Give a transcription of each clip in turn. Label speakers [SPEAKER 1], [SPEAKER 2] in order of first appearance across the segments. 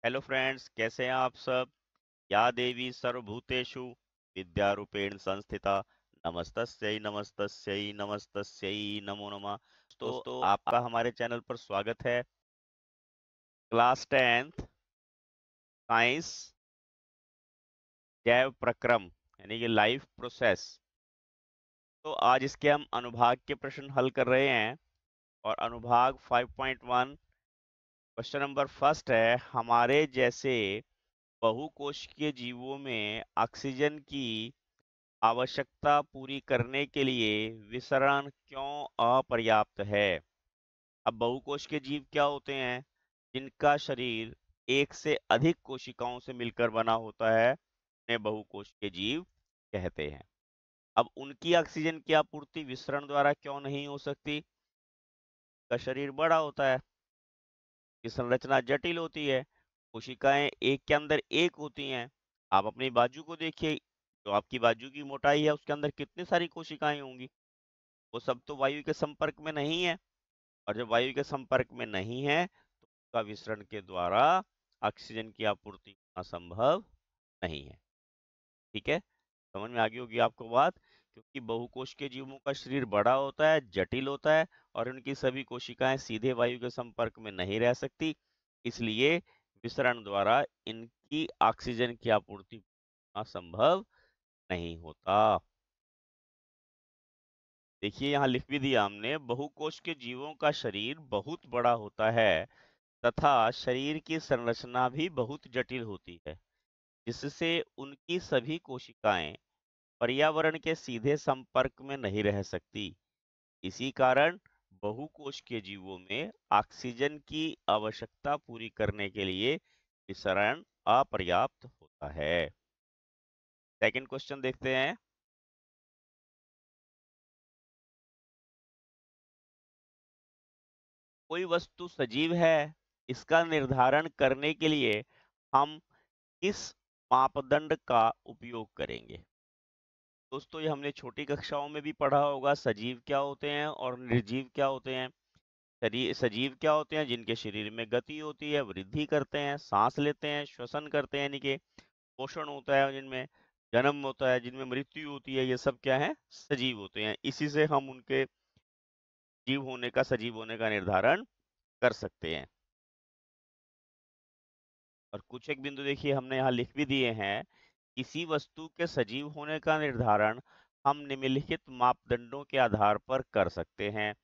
[SPEAKER 1] Hello friends, कैसे हैं आप सब। या देवी सर्वभूतेषु विद्यारूपेण संस्थिता नमस्तस्यै नमस्तस्यै नमस्तस्यै नमो नमः। दोस्तों, आपका हमारे चैनल पर स्वागत है। क्लास 10th साइंस जैव प्रक्रम यानी कि लाइफ प्रोसेस। तो आज इसके हम अनुभाग के प्रश्न हल कर रहे हैं और अनुभाग 5.1 क्वेश्चन नंबर फर्स्ट है, हमारे जैसे बहुकोशिकीय जीवों में ऑक्सीजन की आवश्यकता पूरी करने के लिए विसरण क्यों अपर्याप्त है। अब बहुकोश के जीव क्या होते हैं? जिनका शरीर एक से अधिक कोशिकाओं से मिलकर बना होता है, उन्हें बहुकोश के जीव कहते हैं। अब उनकी ऑक्सीजन की आपूर्ति विसरण द्वारा क्यों नहीं हो सकती? का शरीर बड़ा होता है, की संरचना जटिल होती है, कोशिकाएं एक के अंदर एक होती हैं। आप अपनी बाजू को देखिए, जो आपकी बाजू की मोटाई है उसके अंदर कितनी सारी कोशिकाएं होंगी। वो सब तो वायु के संपर्क में नहीं है, और जब वायु के संपर्क में नहीं है तो उसका विसरण के द्वारा ऑक्सीजन की आपूर्ति होना संभव नहीं है। ठीक है, समझ में आ गई होगी आपको बात। क्योंकि बहुकोश के जीवों का शरीर बड़ा होता है, जटिल होता है, और उनकी सभी कोशिकाएं सीधे वायु के संपर्क में नहीं रह सकती, इसलिए विसरण द्वारा इनकी ऑक्सीजन की आपूर्ति होना संभव नहीं होता। देखिए, यहाँ लिख भी दिया हमने, बहुकोश के जीवों का शरीर बहुत बड़ा होता है तथा शरीर की संरचना भी बहुत जटिल होती है, जिससे उनकी सभी कोशिकाएं पर्यावरण के सीधे संपर्क में नहीं रह सकती। इसी कारण बहुकोश के जीवों में ऑक्सीजन की आवश्यकता पूरी करने के लिए विसरण अपर्याप्त होता है। सेकंड क्वेश्चन देखते हैं। कोई वस्तु सजीव है, इसका निर्धारण करने के लिए हम किस मापदंड का उपयोग करेंगे? दोस्तों, ये हमने छोटी कक्षाओं में भी पढ़ा होगा, सजीव क्या होते हैं और निर्जीव क्या होते हैं। शरीर सजीव क्या होते हैं? जिनके शरीर में गति होती है, वृद्धि करते हैं, सांस लेते हैं, श्वसन करते हैं, यानी कि पोषण होता है, जिनमें जन्म होता है, जिनमें मृत्यु होती है, ये सब क्या है? सजीव होते हैं। इसी से हम उनके जीव होने का, सजीव होने का निर्धारण कर सकते हैं। और कुछ एक बिंदु देखिए हमने यहाँ लिख भी दिए हैं। किसी वस्तु के सजीव होने का निर्धारण हम निम्नलिखित मापदंडों के आधार पर कर सकते हैं।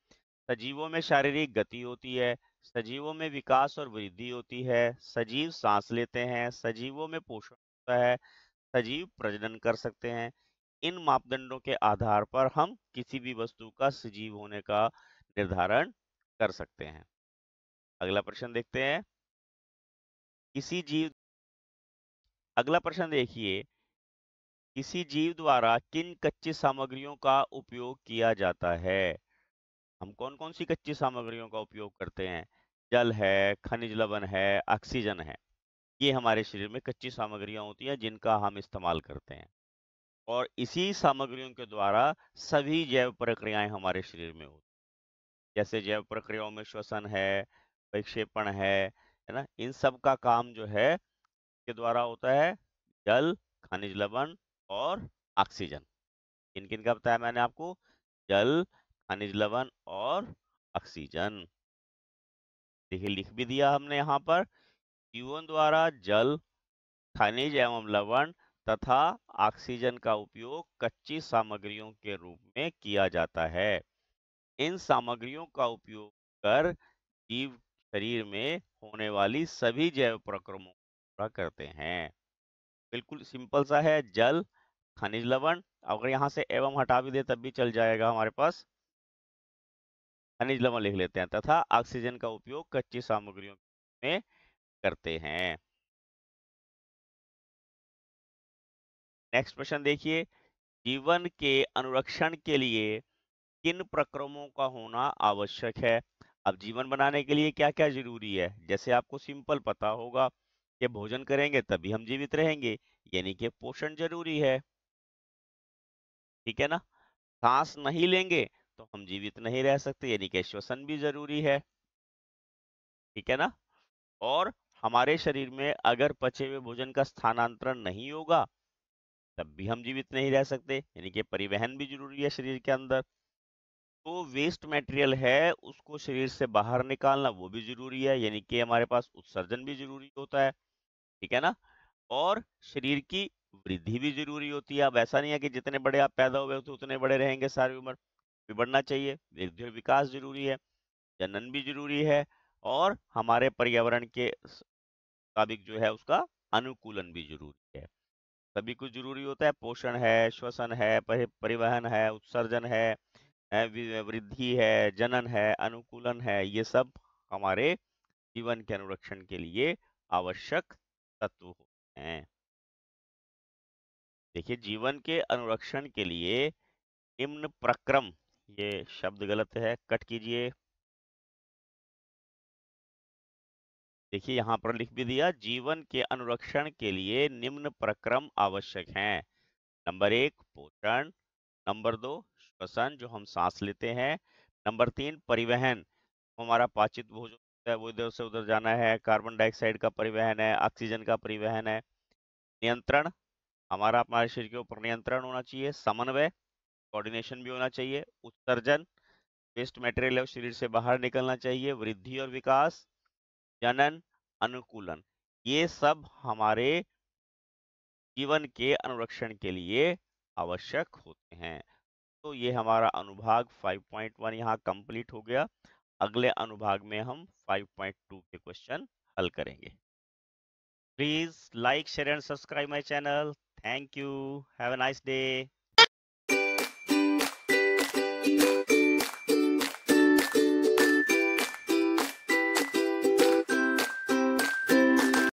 [SPEAKER 1] सजीवों में शारीरिक गति होती है, सजीवों में विकास और वृद्धि होती है, सजीव सांस लेते हैं, सजीवों में पोषण होता है, सजीव प्रजनन कर सकते हैं। इन मापदंडों के आधार पर हम किसी भी वस्तु का सजीव होने का निर्धारण कर सकते हैं। अगला प्रश्न देखते हैं। किसी जीव अगला प्रश्न देखिए, किसी जीव द्वारा किन कच्ची सामग्रियों का उपयोग किया जाता है? हम कौन कौन सी कच्ची सामग्रियों का उपयोग करते हैं? जल है, खनिज लवण है, ऑक्सीजन है। ये हमारे शरीर में कच्ची सामग्रियां होती हैं जिनका हम इस्तेमाल करते हैं, और इसी सामग्रियों के द्वारा सभी जैव प्रक्रियाएं हमारे शरीर में होती हैं। जैसे जैव प्रक्रियाओं में श्वसन है, विक्षेपण है ना, इन सब का काम जो है के द्वारा होता है। जल, खनिज लवण और ऑक्सीजन। किन किन का बताया मैंने आपको? जल, खनिज लवण और ऑक्सीजन। देखिए, लिख भी दिया हमने यहाँ पर। जीवों द्वारा जल, खनिज एवं लवण तथा ऑक्सीजन का उपयोग कच्ची सामग्रियों के रूप में किया जाता है। इन सामग्रियों का उपयोग कर जीव शरीर में होने वाली सभी जैव प्रक्रमों को पूरा करते हैं। बिल्कुल सिंपल सा है। जल, खनिज लवण, अगर यहाँ से एवं हटा भी दे तब भी चल जाएगा हमारे पास। खनिज लवण लिख लेते हैं, तथा ऑक्सीजन का उपयोग कच्ची सामग्रियों में करते हैं। नेक्स्ट प्रश्न देखिए, जीवन के अनुरक्षण के लिए किन प्रक्रमों का होना आवश्यक है? अब जीवन बनाने के लिए क्या क्या जरूरी है? जैसे आपको सिंपल पता होगा कि भोजन करेंगे तभी हम जीवित रहेंगे, यानी कि पोषण जरूरी है। ठीक है ना? सांस नहीं लेंगे तो हम जीवित नहीं रह सकते, यानी कि श्वसन भी जरूरी है। ठीक है ना? और हमारे शरीर में अगर पचे हुए भोजन का स्थानांतरण नहीं होगा तब भी हम जीवित नहीं रह सकते, यानी कि परिवहन भी जरूरी है शरीर के अंदर। तो वेस्ट मटेरियल है उसको शरीर से बाहर निकालना वो भी जरूरी है, यानी कि हमारे पास उत्सर्जन भी जरूरी होता है, ठीक है ना। और शरीर की वृद्धि भी जरूरी होती है। अब ऐसा नहीं है कि जितने बड़े आप पैदा हुए हो तो उतने बड़े रहेंगे सारी उम्र, भी बढ़ना चाहिए। वृद्धि और विकास जरूरी है, जनन भी जरूरी है, और हमारे पर्यावरण के मुताबिक जो है उसका अनुकूलन भी जरूरी है। सभी कुछ जरूरी होता है, पोषण है, श्वसन है, परिवहन है, उत्सर्जन है, वृद्धि है, जनन है, अनुकूलन है, ये सब हमारे जीवन के अनुरक्षण के लिए आवश्यक तत्व होते हैं। देखिए, जीवन के अनुरक्षण के लिए निम्न प्रक्रम, ये शब्द गलत है, कट कीजिए। देखिए यहाँ पर लिख भी दिया, जीवन के अनुरक्षण के लिए निम्न प्रक्रम आवश्यक हैं। नंबर 1 पोषण, नंबर 2 श्वसन जो हम सांस लेते हैं, नंबर 3 परिवहन, हमारा पाचित भोजन है वो इधर से उधर जाना है, कार्बन डाइऑक्साइड का परिवहन है, ऑक्सीजन का परिवहन है, नियंत्रण, हमारे शरीर के ऊपर नियंत्रण होना चाहिए, समन्वय कोऑर्डिनेशन भी होना चाहिए, उत्सर्जन वेस्ट मटेरियल है शरीर से बाहर निकलना चाहिए, वृद्धि और विकास, जनन, अनुकूलन, ये सब हमारे जीवन के अनुरक्षण के लिए आवश्यक होते हैं। तो ये हमारा अनुभाग 5.1 यहाँ कंप्लीट हो गया। अगले अनुभाग में हम 5.2 के क्वेश्चन हल करेंगे। Please like share and subscribe my channel. Thank you, have a nice day.